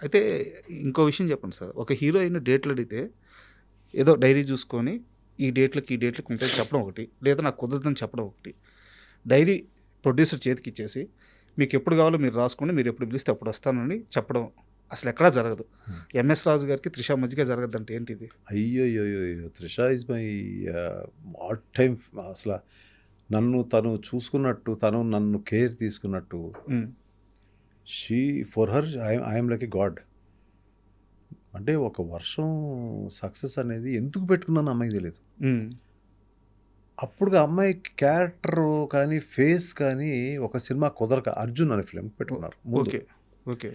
అయితే ఇంకో విషయం చెప్పండి సార్. ఒక హీరోయిన్ డేట్లు అడిగితే ఏదో డైరీ చూసుకొని ఈ డేట్లకి ఉంటాయి చెప్పడం ఒకటి, లేదా నాకు కుదరదని చెప్పడం ఒకటి. డైరీ ప్రొడ్యూసర్ చేతికిచ్చేసి మీకు ఎప్పుడు కావాలో మీరు రాసుకోండి, మీరు ఎప్పుడు పిలిస్తే అప్పుడు వస్తానని చెప్పడం అసలు ఎక్కడా జరగదు. ఎంఎస్ రాజు గారికి త్రిష మధ్యగా జరగద్దంటే ఏంటిది? అయ్యో Trisha is my all time. అసలు నన్ను తను చూసుకున్నట్టు, తను నన్ను కేర్ తీసుకున్నట్టు, she for her I'm like a God. అంటే ఒక వర్షం సక్సెస్ అనేది ఎందుకు పెట్టుకున్నాను అమ్మాయికి తెలియదు. అప్పుడు అమ్మాయి క్యారెక్టర్ కానీ ఫేస్ కానీ ఒక సినిమా కుదరక అర్జున్ అనే ఫిలిం పెట్టుకున్నారు ముందు. Okay okay.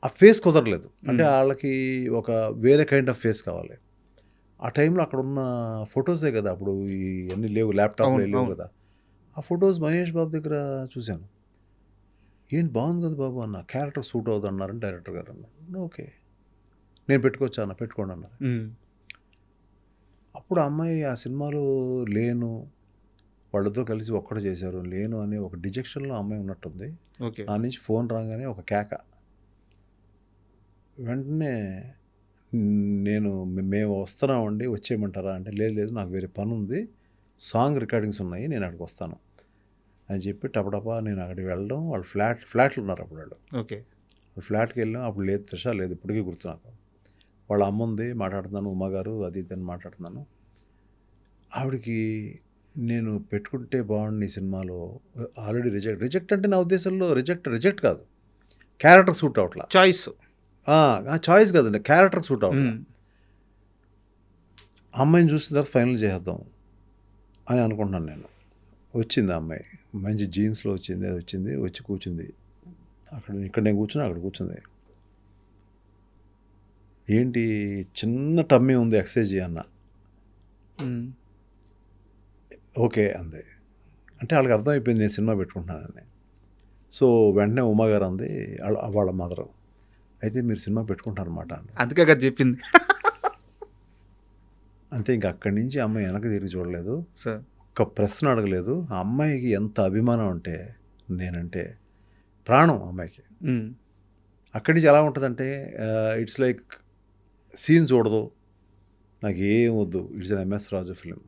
ఆ ఫేస్ కుదరలేదు. అంటే వాళ్ళకి ఒక వేరే కైండ్ ఆఫ్ ఫేస్ కావాలి. ఆ టైంలో అక్కడ ఉన్న ఫొటోసే కదా, అప్పుడు ఇవన్నీ లేవు, ల్యాప్టాప్లో లేవు కదా. ఆ ఫొటోస్ మహేష్ బాబు దగ్గర చూశాను. ఏంటి బాగుంది కదా బాబు అన్న, క్యారెక్టర్ సూట్ అవుతుంది అన్నారని డైరెక్టర్ గారు అన్నారు. ఓకే నేను పెట్టుకోవచ్చా అన్న, పెట్టుకోండి అన్నారు. అప్పుడు అమ్మాయి ఆ సినిమాలో లేను, వాళ్ళతో కలిసి ఒక్కడే చేశారు, లేను అనే ఒక డిజెక్షన్లో అమ్మాయి ఉన్నట్టుంది. నా నుంచి ఫోన్ రాగానే ఒక కేక. వెంటనే మేము వస్తున్నామండి వచ్చేయమంటారా అంటే, లేదు నాకు వేరే పని ఉంది, సాంగ్ రికార్డింగ్స్ ఉన్నాయి, నేను అక్కడికి వస్తాను అని చెప్పి టపటపా నేను అక్కడికి వెళ్ళడం. వాళ్ళు ఫ్లాట్లు ఉన్నారు అప్పుడు వాళ్ళు. ఓకే. ఫ్లాట్కి వెళ్ళాం. అప్పుడు లేదు త్రిష లేదు, ఇప్పటికీ గుర్తు నాకు. వాళ్ళ అమ్మ ఉంది, మాట్లాడుతున్నాను, ఉమ్మగారు అది ఇది అని మాట్లాడుతున్నాను. ఆవిడకి నేను పెట్టుకుంటే బాగుండి ఈ సినిమాలో, ఆల్రెడీ రిజెక్ట్ అంటే నా ఉద్దేశంలో రిజెక్ట్ కాదు, క్యారెక్టర్ సూట్ అవట్లా. చాయిస్ కాదండి, క్యారెక్టర్ సూట్ అవట్లా. అమ్మాయిని చూసిన తర్వాత ఫైనల్ చేద్దాం అని అనుకుంటున్నాను నేను. వచ్చింది ఆ అమ్మాయి, మంచి జీన్స్లో వచ్చి కూర్చుంది ఇక్కడ నేను కూర్చున్నా, అక్కడ కూర్చుంది. ఏంటి చిన్న టమ్మీ ఉంది, ఎక్సర్సైజ్ అన్న. ఓకే అంది. అంటే వాళ్ళకి అర్థమైపోయింది నేను సినిమా పెట్టుకుంటున్నానని. సో వెంటనే ఉమ్మగారు అంది, వాళ్ళ మదరు, అయితే మీరు సినిమా పెట్టుకుంటారనమాట అంది. అందుకే కదా చెప్పింది. అంతే. ఇంక అక్కడి నుంచి అమ్మాయి వెనక్కి తిరిగి చూడలేదు, సార్ ఒక్క ప్రశ్న అడగలేదు. ఆ అమ్మాయికి ఎంత అభిమానం అంటే, నేనంటే ప్రాణం అమ్మాయికి. అక్కడి నుంచి ఎలా ఉంటుందంటే, ఇట్స్ లైక్ సీన్ చూడదు, నాకు ఏం వద్దు, it's an MS Raju film,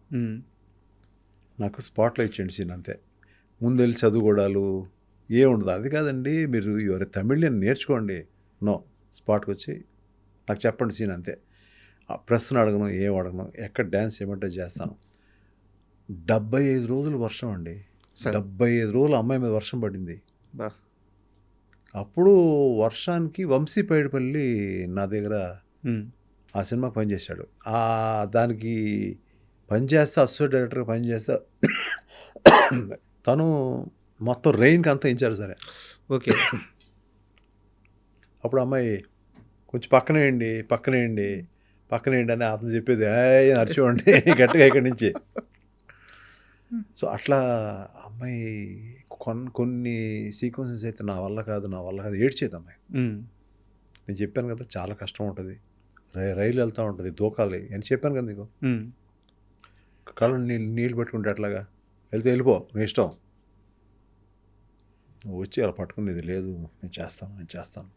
నాకు స్పాట్లో ఇచ్చేయండి సీన్ అంతే, ముందెళ్ళి చదువుకోవడాలు ఏముండదు. అది కాదండి, మీరు ఎవరి తమిళ్ని నేర్చుకోండి, నో, స్పాట్కి వచ్చి నాకు చెప్పండి సీన్ అంతే. ఆ ప్రశ్న అడగను, ఏం అడగను, ఎక్కడ డ్యాన్స్ చేయమంటే చేస్తాను. 75 రోజులు వర్షం అండి, 75 రోజులు అమ్మాయి మీద వర్షం పడింది. అప్పుడు వర్షానికి వంశీ పైడిపల్లి నా దగ్గర ఆ సినిమాకి పనిచేశాడు. దానికి పనిచేస్తే అసోసియేట్ డైరెక్టర్గా పనిచేస్తే తను మొత్తం రెయిన్కి అంతా ఇన్ఛార్జ్ సరే. ఓకే. అప్పుడు అమ్మాయి కొంచెం పక్కనేయండి అని అతను చెప్పేది, అరిచివ్వండి గట్టిగా ఇక్కడి నుంచి. సో అట్లా అమ్మాయి కొన్ని సీక్వెన్సెస్ అయితే నా వల్ల కాదు ఏడ్చేది అమ్మాయి. నేను చెప్పాను కదా చాలా కష్టం ఉంటుంది, రైలు వెళ్తూ ఉంటుంది, దూకాలి అని చెప్పాను కదా నీకు. కళ్ళు నీళ్ళు పెట్టుకుంటే అట్లాగా వెళ్ళిపో, నీ ఇష్టం, నువ్వు వచ్చి అలా పట్టుకునేది లేదు, నేను చేస్తాను.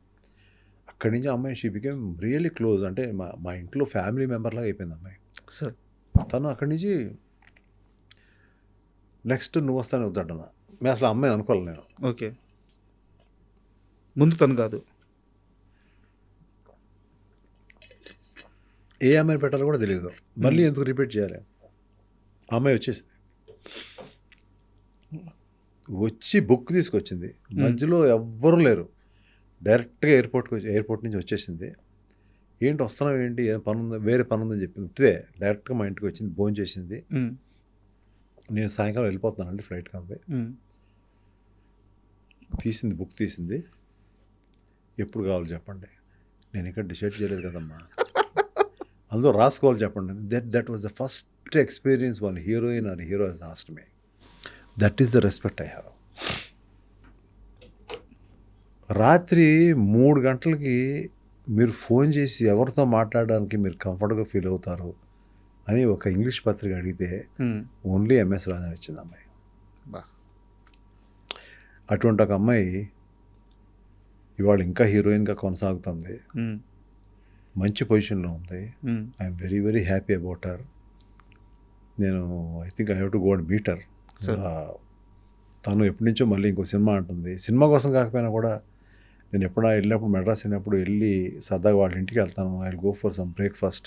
అక్కడి నుంచి అమ్మాయి షీ బికేమ్ రియల్లీ క్లోజ్. అంటే మా ఇంట్లో ఫ్యామిలీ మెంబర్ లాగా అయిపోయింది అమ్మాయి. సార్ తను అక్కడి నుంచి నెక్స్ట్ నువ్వు వస్తానే వద్దంటున్నా. మేము అసలు అమ్మాయిని అనుకోవాలి నేను. ఓకే. ముందు తను కాదు, ఏ అమ్మాయిని పెట్టాలో కూడా తెలియదు, మళ్ళీ ఎందుకు రిపీట్ చేయాలి. అమ్మాయి వచ్చేసింది, వచ్చి బుక్ తీసుకొచ్చింది, మధ్యలో ఎవ్వరూ లేరు, డైరెక్ట్గా ఎయిర్పోర్ట్ నుంచి వచ్చేసింది. ఏంటి వస్తున్నావు, ఏంటి ఏం పని ఉందా, వేరే పని ఉందని చెప్పింది. ఇదే డైరెక్ట్గా మా ఇంటికి వచ్చింది, భోజనం చేసింది. నేను సాయంకాలం వెళ్ళిపోతున్నానండి ఫ్లైట్కి అంది. బుక్ తీసింది, ఎప్పుడు కావాలి చెప్పండి, నేను ఇక్కడ డిసైడ్ చేయలేదు కదమ్మా, అందులో రాసుకోవాలి చెప్పండి. That was the first experience one heroine or hero has asked me. That is the respect I have. రాత్రి 3 గంటలకి మీరు ఫోన్ చేసి ఎవరితో మాట్లాడడానికి మీరు కంఫర్ట్గా ఫీల్ అవుతారు అని ఒక ఇంగ్లీష్ పత్రిక అడిగితే ఓన్లీ ఎంఎస్ రాజు అని ఇచ్చింది అమ్మాయి. అటువంటి ఒక అమ్మాయి ఇవాళ ఇంకా హీరోయిన్గా కొనసాగుతుంది, మ్మ్. మంచి పొజిషన్లో ఉంది. Hmm. I'm very very happy about her. నేను I think I have to go and meet her. తను ఎప్పటి నుంచో మళ్ళీ ఇంకో సినిమా అంటుంది. సినిమా కోసం కాకపోయినా కూడా నేను ఎప్పుడైనా వెళ్ళినప్పుడు, మెడ్రాస్ వెళ్ళినప్పుడు వెళ్ళి సరదాగా వాళ్ళ ఇంటికి వెళ్తాను. I will go for some breakfast,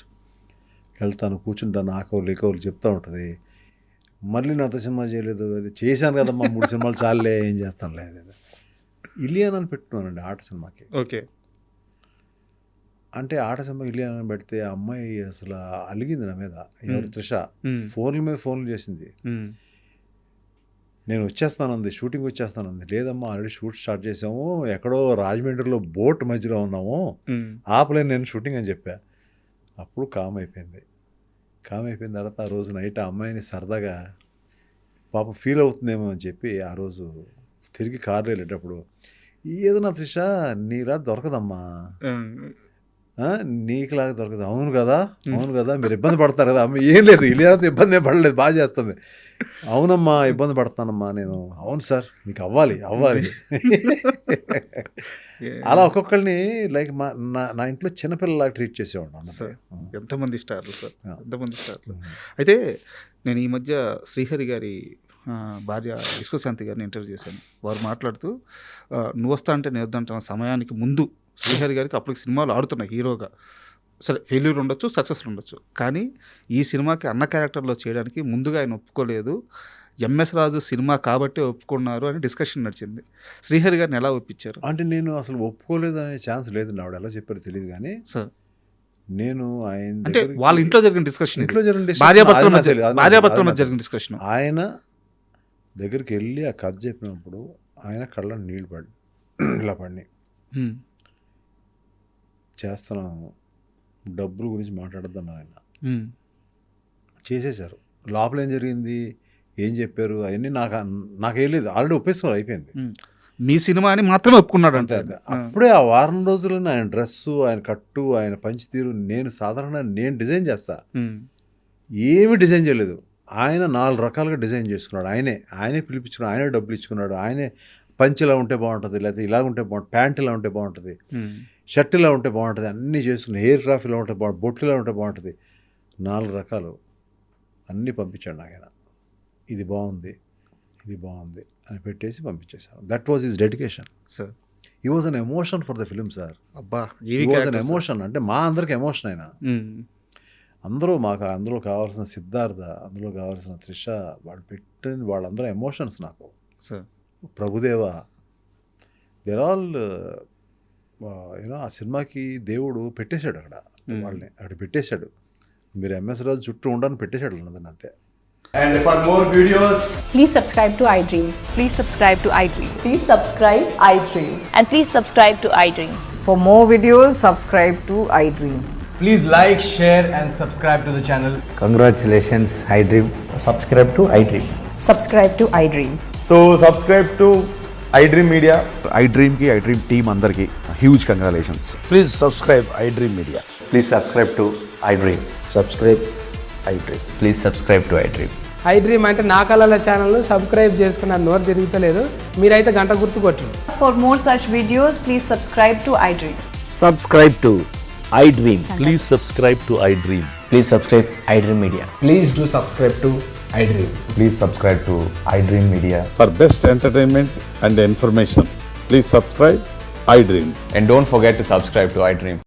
వెళ్తాను, కూర్చుంటాను, ఆకవులు లేకవులు చెప్తూ ఉంటుంది. మళ్ళీ నాతో సినిమా చేయలేదు, అది చేశాను కదమ్మా 3 సినిమాలు చాలే, ఏం చేస్తాను లేదు. ఇలియానా అని పెట్టుకున్నానండి ఆట సినిమాకి. ఓకే. అంటే ఆట సినిమాకి ఇలియానా అని పెడితే ఆ అమ్మాయి అసలు అలిగింది నా మీద. ఎవరు? త్రిష. మ్మ్. ఫోన్ల మీద ఫోన్లు చేసింది. మ్మ్. నేను వచ్చేస్తానంది, షూటింగ్ వచ్చేస్తానంది. లేదమ్మా ఆల్రెడీ షూట్ స్టార్ట్ చేసాము, ఎక్కడో రాజమండ్రిలో బోట్ మధ్యలో ఉన్నాము, మ్మ్. ఆపలేను నేను షూటింగ్ అని చెప్పా. అప్పుడు కామ్ అయిపోయింది. కామ్ అయిపోయిన తర్వాత ఆ రోజు నైట్ ఆ అమ్మాయిని సరదాగా పాప ఫీల్ అవుతుందేమో అని చెప్పి ఆ రోజు తిరిగి కార్లో వెళ్ళేటప్పుడు, ఏదో నా త్రిష నీలా దొరకదమ్మా, మ్మ్. నీకులాగా దొరకదు. అవును కదా, అవును కదా, మీరు ఇబ్బంది పడతారు కదా అమ్మ. ఏం లేదు, ఇలియానాతో ఇబ్బంది ఏం పడలేదు, బాగా చేస్తుంది. అవునమ్మా ఇబ్బంది పడతానమ్మా నేను. అవును సార్ మీకు అవ్వాలి అవ్వాలి. అలా ఒక్కొక్కరిని లైక్ నా ఇంట్లో చిన్నపిల్లలాగా ట్రీట్ చేసేవాడు. సార్ ఎంతమంది స్టార్లు సార్, ఎంతమంది స్టార్లు. అయితే నేను ఈ మధ్య శ్రీహరి గారి భార్య విశ్వశాంతి గారిని ఇంటర్వ్యూ చేశాను. వారు మాట్లాడుతూ నువ్వు వస్తా అంటే నేను వద్దంటున్న సమయానికి ముందు శ్రీహరి గారికి అప్పటికి సినిమాలు ఆడుతున్నాయి హీరోగా. సరే ఫెయిల్యూర్ ఉండొచ్చు, సక్సెస్ ఉండొచ్చు, కానీ ఈ సినిమాకి అన్న క్యారెక్టర్లో చేయడానికి ముందుగా ఆయన ఒప్పుకోలేదు. ఎంఎస్ రాజు సినిమా కాబట్టే ఒప్పుకున్నారు అని డిస్కషన్ నడిచింది. శ్రీహరి గారిని ఎలా ఒప్పించారు? అంటే నేను అసలు ఒప్పుకోలేదు అనే ఛాన్స్ లేదు. ఆవిడ ఎలా చెప్పారో తెలియదు కానీ సార్ నేను ఆయన అంటే వాళ్ళ ఇంట్లో జరిగిన డిస్కషన్, ఇంట్లో జరిగిన భార్యాభర్తల మధ్య జరిగిన డిస్కషన్. ఆయన దగ్గరికి వెళ్ళి ఆ కథ చెప్పినప్పుడు ఆయన కళ్ళ నీళ్ళు పడి ఇలా పడినాయి. చేస్తున్నాను, డబ్బుల గురించి మాట్లాడద్దాను ఆయన. చేసేశారు. లోపల ఏం జరిగింది, ఏం చెప్పారు అవన్నీ నాకేం లేదు, ఆల్రెడీ ఒప్పేసుకున్నారు, అయిపోయింది. మీ సినిమా అని మాత్రమే ఒప్పుకున్నాడు అంటే అప్పుడే ఆ వారం రోజుల్లోనే ఆయన డ్రెస్సు, ఆయన కట్టు, ఆయన పంచితీరు నేను సాధారణంగా నేను డిజైన్ చేస్తా, ఏమీ డిజైన్ చేయలేదు. ఆయన 4 రకాలుగా డిజైన్ చేసుకున్నాడు. ఆయనే పిలిపించుకున్నాడు, ఆయనే డబ్బులు ఇచ్చుకున్నాడు. ఆయనే పంచ్ ఇలా ఉంటే బాగుంటుంది, లేకపోతే ఇలా ఉంటే బాగుంటుంది, ప్యాంట్ ఇలా ఉంటే బాగుంటుంది, షర్ట్ ఇలా ఉంటే బాగుంటుంది, అన్నీ చేసుకుని హెయిర్ క్రాఫ్ట్ ఇలా ఉంటే బాగుంటుంది, బొట్లు ఇలా ఉంటే బాగుంటుంది, 4 రకాలు అన్నీ పంపించాడు నాకు ఆయన. ఇది బాగుంది, ఇది బాగుంది అని పెట్టేసి పంపించేశాను. That was his dedication sir. He was an emotion for the film sir. అబ్బా, హీ వాజ్ అన్ ఎమోషన్. అంటే మా అందరికి ఎమోషన్ ఆయన. అందరూ మాకు అందులో కావాల్సిన సిద్ధార్థ, అందులో కావాల్సిన త్రిష, వాళ్ళు పెట్టిన వాళ్ళందరూ ఎమోషన్స్ నాకు. Sir Prabhudeva, there all you know ఆ సినిమాకి దేవుడు పెట్టేశాడు అక్కడ, వాళ్ళని అక్కడ పెట్టేశాడు. మీరు ఎంఎస్ రాజు చుట్టూ ఉండని పెట్టేశాడు అన్నదాన్ని, అంతే. And for more videos, please subscribe to iDream. Please subscribe to iDream. Please subscribe iDream. And please subscribe to iDream. For more videos, subscribe to iDream. please like, share and subscribe to the channel. Congratulations, iDream. Subscribe to iDream. Subscribe to iDream. So subscribe to iDream Media. iDream team అందరికి huge congratulations. Please subscribe iDream Media. Please subscribe to iDream. Subscribe iDream. Please subscribe to iDream. iDream అంటే నా కళల ఛానల్ను subscribe చేసుకున్న నోరు తిరుగుతలేదు, మీరైతే గంట గుర్తు కొట్టండి. For more such videos, please subscribe to iDream. Subscribe to iDream. Please subscribe to iDream. Please subscribe iDream Media. Please do subscribe to iDream. Please subscribe to iDream Media. For best entertainment and information, please subscribe iDream. And don't forget to subscribe to iDream.